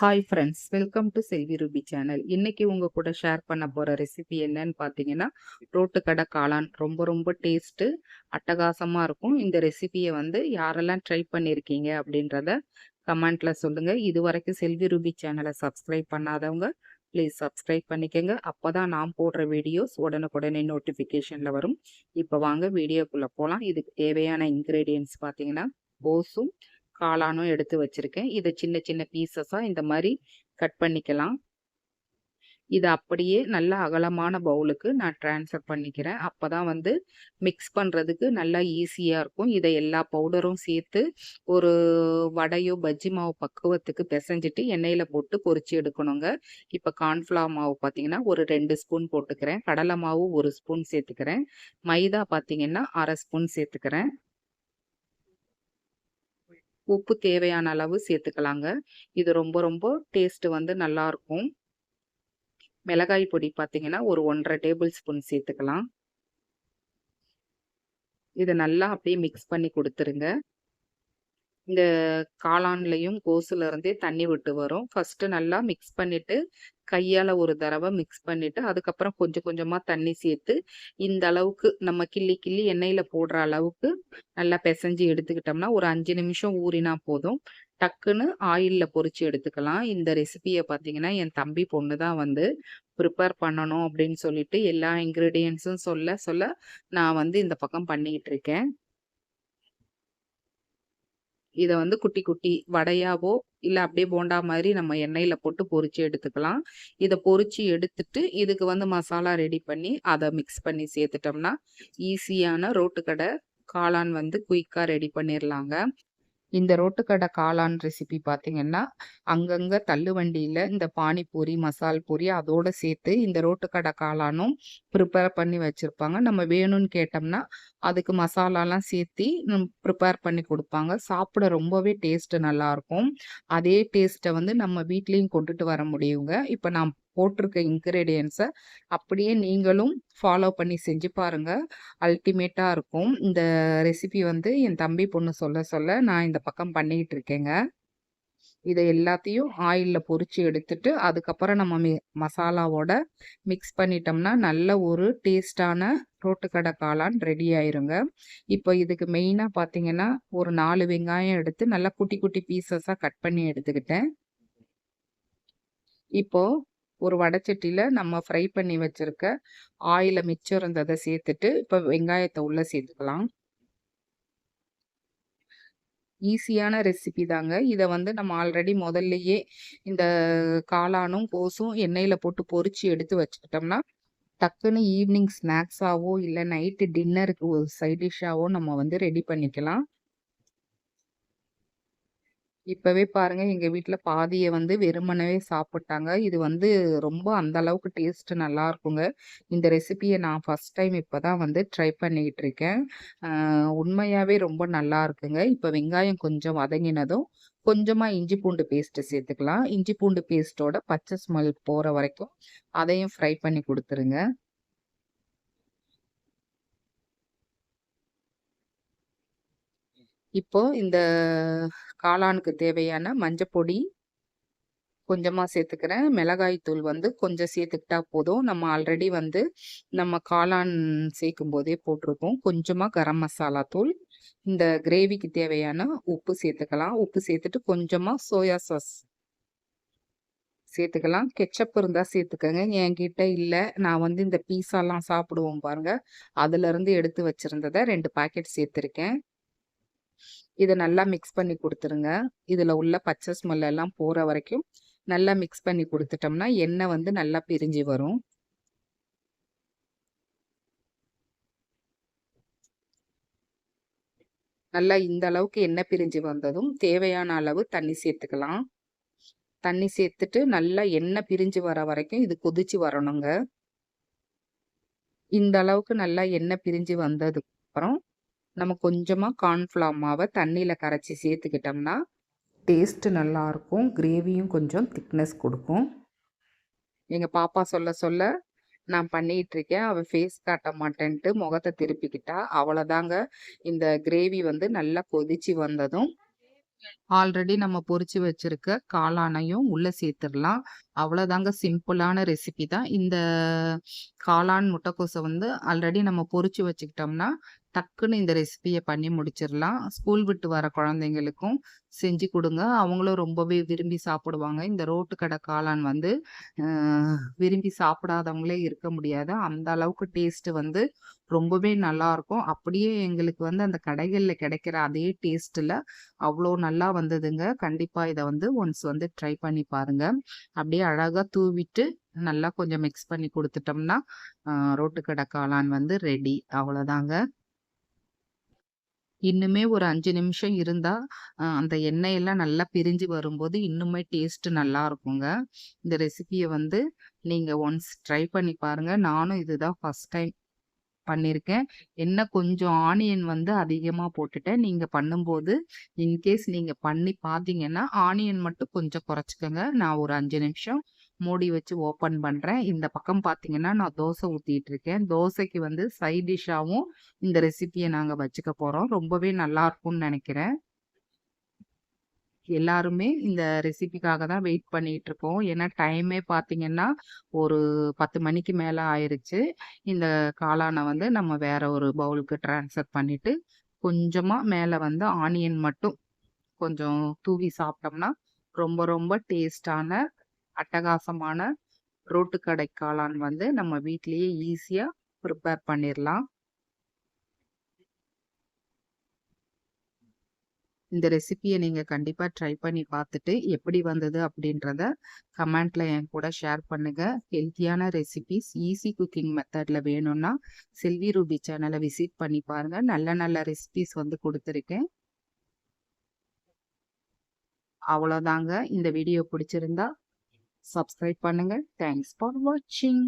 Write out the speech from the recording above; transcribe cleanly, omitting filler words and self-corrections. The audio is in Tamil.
Hi friends, welcome to Selvi Ruby channel. இன்னைக்கு உங்க கூட ஷேர் பண்ண போற ரெசிபி என்னன்னு பார்த்தீங்கன்னா, ரோட்டுக்கடை காளான். ரொம்ப ரொம்ப டேஸ்ட்டு அட்டகாசமா இருக்கும். இந்த ரெசிபியை வந்து யாரெல்லாம் ட்ரை பண்ணியிருக்கீங்க அப்படின்றத கமெண்ட்ல சொல்லுங்க. இதுவரைக்கும் செல்வி ரூபி சேனலை சப்ஸ்கிரைப் பண்ணாதவங்க ப்ளீஸ் சப்ஸ்கிரைப் பண்ணிக்கங்க. அப்பதான் நான் போடுற வீடியோஸ் உடனுக்குடனே நோட்டிஃபிகேஷன்ல வரும். இப்போ வாங்க வீடியோக்குள்ள போகலாம். இதுக்கு தேவையான இன்கிரீடியன்ஸ் பார்த்தீங்கன்னா, கோஸும் காளானும் எடுத்து வச்சிருக்கேன். இதை சின்ன சின்ன பீசஸா இந்த மாதிரி கட் பண்ணிக்கலாம். இதை அப்படியே நல்ல அகலமான பவுலுக்கு நான் ட்ரான்ஸ்ஃபர் பண்ணிக்கிறேன். அப்பதான் வந்து மிக்ஸ் பண்றதுக்கு நல்லா ஈஸியா இருக்கும். இதை எல்லா பவுடரும் சேர்த்து ஒரு வடையோ பஜ்ஜி மாவு பக்குவத்துக்கு பிசைஞ்சிட்டு எண்ணெயில போட்டு பொரிச்சு எடுக்கணுங்க. இப்போ கார்ன்ஃப்ளவர் மாவு பார்த்தீங்கன்னா ஒரு 2 ஸ்பூன் போட்டுக்கிறேன். கடலை மாவு 1 ஸ்பூன் சேர்த்துக்கிறேன். மைதா பார்த்தீங்கன்னா 1/2 ஸ்பூன் சேர்த்துக்கிறேன். உப்பு தேவையான அளவு சேர்த்துக்கலாங்க. இது ரொம்ப ரொம்ப டேஸ்ட் வந்து நல்லா இருக்கும். மிளகாய் பொடி பார்த்தீங்கன்னா ஒரு 1 1/2 டேபிள் ஸ்பூன் சேர்த்துக்கலாம். இதை நல்லா அப்படியே மிக்ஸ் பண்ணி கொடுத்துருங்க. இந்த காளான்லையும் கோஸுல இருந்தே தண்ணி விட்டு வரும். ஃபர்ஸ்ட் நல்லா மிக்ஸ் பண்ணிட்டு கையால ஒரு தடவை மிக்ஸ் பண்ணிட்டு அதுக்கப்புறம் கொஞ்சம் கொஞ்சமா தண்ணி சேர்த்து இந்த அளவுக்கு நம்ம கிள்ளி கிள்ளி எண்ணெயில போடுற அளவுக்கு நல்லா பிசைஞ்சு எடுத்துக்கிட்டோம்னா ஒரு 5 நிமிஷம் ஊறினா போதும். டக்குன்னு ஆயில்ல பொரிச்சு எடுத்துக்கலாம். இந்த ரெசிபியை பார்த்தீங்கன்னா என் தம்பி பொண்ணு தான் வந்து ப்ரிப்பேர் பண்ணணும் அப்படின்னு சொல்லிட்டு எல்லா இன்க்ரீடியன்ஸும் சொல்ல சொல்ல நான் வந்து இந்த பக்கம் பண்ணிக்கிட்டு இருக்கேன். இத வந்து குட்டி குட்டி வடையாவோ, இல்ல அப்படியே போண்டா மாதிரி நம்ம எண்ணெயில போட்டு பொரிச்சு எடுத்துக்கலாம். இத பொரிச்சு எடுத்துட்டு, இதுக்கு வந்து மசாலா ரெடி பண்ணி, அத மிக்ஸ் பண்ணி சேர்த்துட்டோம்னா, ஈஸியான ரோட்டுக்கடை காளான் வந்து குயிக்கா ரெடி பண்ணிரலாங்க. இந்த ரோட்டுக்கடை காளான் ரெசிபி பார்த்தீங்கன்னா, அங்கங்க தள்ளுவண்டியில இந்த பானிபூரி, மசால் பூரி அதோட சேர்த்து இந்த ரோட்டுக்கடை காளானும் ப்ரிப்பேர் பண்ணி வச்சிருப்பாங்க. நம்ம வேணும்னு கேட்டோம்னா, அதுக்கு மசாலாலாம் சேர்த்தி ப்ரிப்பேர் பண்ணி குடுப்பாங்க. சாப்பிட ரொம்பவே டேஸ்ட் நல்லாருக்கும். அதே டேஸ்ட்ட வந்து நம்ம வீட்லயும் கொண்டுட்டு வர முடியுங்க. இப்ப நான் போட்டிருக்க இன்கிரீடியன்ட்ஸ அப்படியே நீங்களும் ஃபாலோ பண்ணி செஞ்சு பாருங்க. அல்டிமேட்டா இருக்கும். இந்த ரெசிபி வந்து என் தம்பி பொண்ணு சொல்ல சொல்ல நான் இந்த பக்கம் பண்ணிட்டு இருக்கேங்க. இத எல்லாத்தையும் ஆயில்ல பொரிச்சு எடுத்துட்டு, அதுக்கப்புறம் நம்ம மசாலாவோட மிக்ஸ் பண்ணிட்டோம்னா, நல்ல ஒரு டேஸ்டான ரோட்டுக்கடை காளான் ரெடி ஆயிருங்க. இப்போ இதுக்கு மெயினா பார்த்தீங்கன்னா, ஒரு 4 வெங்காயம் எடுத்து நல்லா குட்டி குட்டி பீசஸா கட் பண்ணி எடுத்துக்கிட்டேன். இப்போ ஒரு வடச்சட்டியில நம்ம ஃப்ரை பண்ணி வச்சிருக்க ஆயில மிச்சம் இருந்தத சேர்த்துட்டு, இப்ப வெங்காயத்த உள்ள சேர்த்துக்கலாம். ஈஸியான ரெசிபி தாங்க. இத வந்து நம்ம ஆல்ரெடி முதல்லயே இந்த காளானும், கோஸும் எண்ணெயில போட்டு பொரிச்சு எடுத்து வச்சுக்கிட்டோம்னா, டக்குன்னு ஈவினிங் ஸ்நாக்ஸாவோ, இல்ல நைட்டு டின்னருக்கு ஒரு சைட் டிஷ்ஷாவோ நம்ம வந்து ரெடி பண்ணிக்கலாம். இப்பவே பாருங்க எங்க வீட்ல பாதிய வந்து வெறுமனவே சாப்பிட்டாங்க. இது வந்து ரொம்ப அந்த அளவுக்கு டேஸ்ட் நல்லா இருக்குங்க. இந்த ரெசிபிய நான் ஃபர்ஸ்ட் டைம் இப்ப தான் வந்து ட்ரை பண்ணிக்கிட்டு இருக்கேன். உண்மையாவே ரொம்ப நல்லா இருக்குங்க. இப்ப வெங்காயம் கொஞ்சம் வதங்கினதும், கொஞ்சமா இஞ்சி பூண்டு பேஸ்ட் சேர்த்துக்கலாம். இஞ்சி பூண்டு பேஸ்ட்டோட பச்சை ஸ்மெல் போற வரைக்கும் அதையும் ஃப்ரை பண்ணி குடுத்துருங்க. இப்போ இந்த காளானுக்கு தேவையான மஞ்சப்பொடி கொஞ்சமா சேர்த்துக்கிறேன். மிளகாய் தூள் வந்து கொஞ்சம் சேர்த்துக்கிட்டா போதும். நம்ம ஆல்ரெடி வந்து நம்ம காளான் சேர்க்கும்போதே போட்டிருக்கோம். கொஞ்சமா கரம் மசாலா தூள். இந்த கிரேவிக்கு தேவையான உப்பு சேர்த்துக்கலாம். உப்பு சேர்த்துட்டு கொஞ்சமா சோயா சாஸ் சேர்த்துக்கலாம். கெட்சப் இருந்தா சேர்த்துக்கங்க. என்கிட்ட இல்ல. நான் வந்து இந்த பீஸாலாம் சாப்பிடுவோம் பாருங்க. அதுலருந்து எடுத்து வச்சிருந்தத 2 பாக்கெட் சேர்த்துருக்கேன். இத நல்லா மிக்ஸ் பண்ணி குடுத்துருங்க. இதுல உள்ள பச்சை ஸ்மெல் எல்லாம் போற வரைக்கும் நல்லா மிக்ஸ் பண்ணி குடுத்துட்டோம்னா, எண்ணெய் வந்து நல்லா பிரிஞ்சு வரும். நல்லா இந்த அளவுக்கு எண்ணெய் பிரிஞ்சு வந்ததும், தேவையான அளவு தண்ணி சேர்த்துக்கலாம். தண்ணி சேர்த்துட்டு நல்லா எண்ணெய் பிரிஞ்சு வர வரைக்கும் இது கொதிச்சு வரணுங்க. இந்த அளவுக்கு நல்லா எண்ணெய் பிரிஞ்சு வந்ததுக்கப்புறம், நம்ம கொஞ்சமா கார்ன்ஃப்ளவர் மாவ தண்ணீல கரைச்சு சேர்த்துக்கிட்டோம்னா, டேஸ்ட் நல்லாருக்கும். கிரேவியும் கொஞ்சம் திக்னஸ் குடுக்கும். எங்க பாப்பா சொல்ல சொல்ல நான் பண்ணிட்டுருக்கேன். அவ ஃபேஸ் காட்ட மாட்டேன்ட்டு முகத்த திருப்பிக்கிட்டா. அவ்வளோதாங்க. இந்த கிரேவி வந்து நல்லா கொதிச்சு வந்ததும், ஆல்ரெடி நம்ம பொரிச்சு வச்சிருக்க காளானையும் உள்ள சேர்த்துடலாம். அவ்வளோதாங்க, சிம்பிளான ரெசிபி தான். இந்த காளான் முட்டைக்கோஸ வந்து ஆல்ரெடி நம்ம பொரிச்சு வச்சுக்கிட்டோம்னா, டக்குன்னு இந்த ரெசிபிய பண்ணி முடிச்சிடலாம். ஸ்கூல் விட்டு வர குழந்தைங்களுக்கும் செஞ்சு குடுங்க. அவங்களும் ரொம்பவே விரும்பி சாப்பிடுவாங்க. இந்த ரோட்டு கடை காளான் வந்து அ விரும்பி சாப்பிடாதவங்களே இருக்க முடியாது. அந்த அளவுக்கு டேஸ்ட் வந்து ரொம்பவே நல்லாருக்கும். அப்படியே எங்களுக்கு வந்து அந்த கடைகள்ல கிடைக்கிற அதே டேஸ்ட்ல அவ்வளோ நல்லா வந்ததுங்க. கண்டிப்பா இத வந்து ஒன்ஸ் வந்து ட்ரை பண்ணி பாருங்க. அப்படியே அழகா தூவிட்டு, நல்லா கொஞ்சம் மிக்ஸ் பண்ணி குடுத்துட்டோம்னா, ரோட்டு கடை காளான் வந்து ரெடி. அவ்வளோதாங்க. இன்னுமே ஒரு 5 நிமிஷம் இருந்தா, அந்த எண்ணெயெல்லாம் நல்லா பிரிஞ்சு வரும்போது, இன்னுமே டேஸ்ட் நல்லா இருக்குங்க. இந்த ரெசிபிய வந்து நீங்க ஒன்ஸ் ட்ரை பண்ணி பாருங்க. நானும் இதுதான் ஃபர்ஸ்ட் டைம் பண்ணியிருக்கேன். என்ன கொஞ்சம் ஆனியன் வந்து அதிகமா போட்டுட்டேன். நீங்க பண்ணும்போது, இன்கேஸ் நீங்க பண்ணி பார்த்தீங்கன்னா, ஆனியன் மட்டும் கொஞ்சம் குறைச்சுக்கங்க. நான் ஒரு 5 நிமிஷம் மூடி வச்சு ஓப்பன் பண்றேன். இந்த பக்கம் பார்த்தீங்கன்னா, நான் தோசை ஊத்திட்டு இருக்கேன். தோசைக்கு வந்து சைட் டிஷ்ஷாவும் இந்த ரெசிபிய நாங்க வச்சுக்க போறோம். ரொம்பவே நல்லாருக்கும்னு நெனைக்கிறேன். எல்லாருமே இந்த ரெசிபிக்காக தான் வெயிட் பண்ணிட்டு இருக்கோம். ஏன்னா டைமே பார்த்தீங்கன்னா, ஒரு 10 மணிக்கு மேல ஆயிருச்சு. இந்த காளான வந்து நம்ம வேற ஒரு பவுலுக்கு ட்ரான்ஸ்ஃபர் பண்ணிட்டு, கொஞ்சமா மேல வந்து ஆனியன் மட்டும் கொஞ்சம் தூவி சாப்பிட்டோம்னா, ரொம்ப ரொம்ப டேஸ்டான, அட்டகாசமான ரோட்டு கடை காளான் வந்து நம்ம வீட்லயே ஈஸியா ப்ரிப்பேர் பண்ணிரலாம். இந்த ரெசிபிய நீங்க கண்டிப்பா ட்ரை பண்ணி பார்த்துட்டு, எப்படி வந்தது அப்படின்றத கமெண்ட்ல என் கூட ஷேர் பண்ணுங்க. ஹெல்த்தியான ரெசிபீஸ், ஈஸி குக்கிங் மெத்தட்ல வேணும்னா, செல்வி ரூபி சேனல விசிட் பண்ணி பாருங்க. நல்ல நல்ல ரெசிபீஸ் வந்து குடுத்துருக்கேன். அவ்வளோதாங்க. இந்த வீடியோ பிடிச்சிருந்தா சப்ஸ்கிரைப் பண்ணுங்க. தேங்க்ஸ் ஃபார் வாட்சிங்.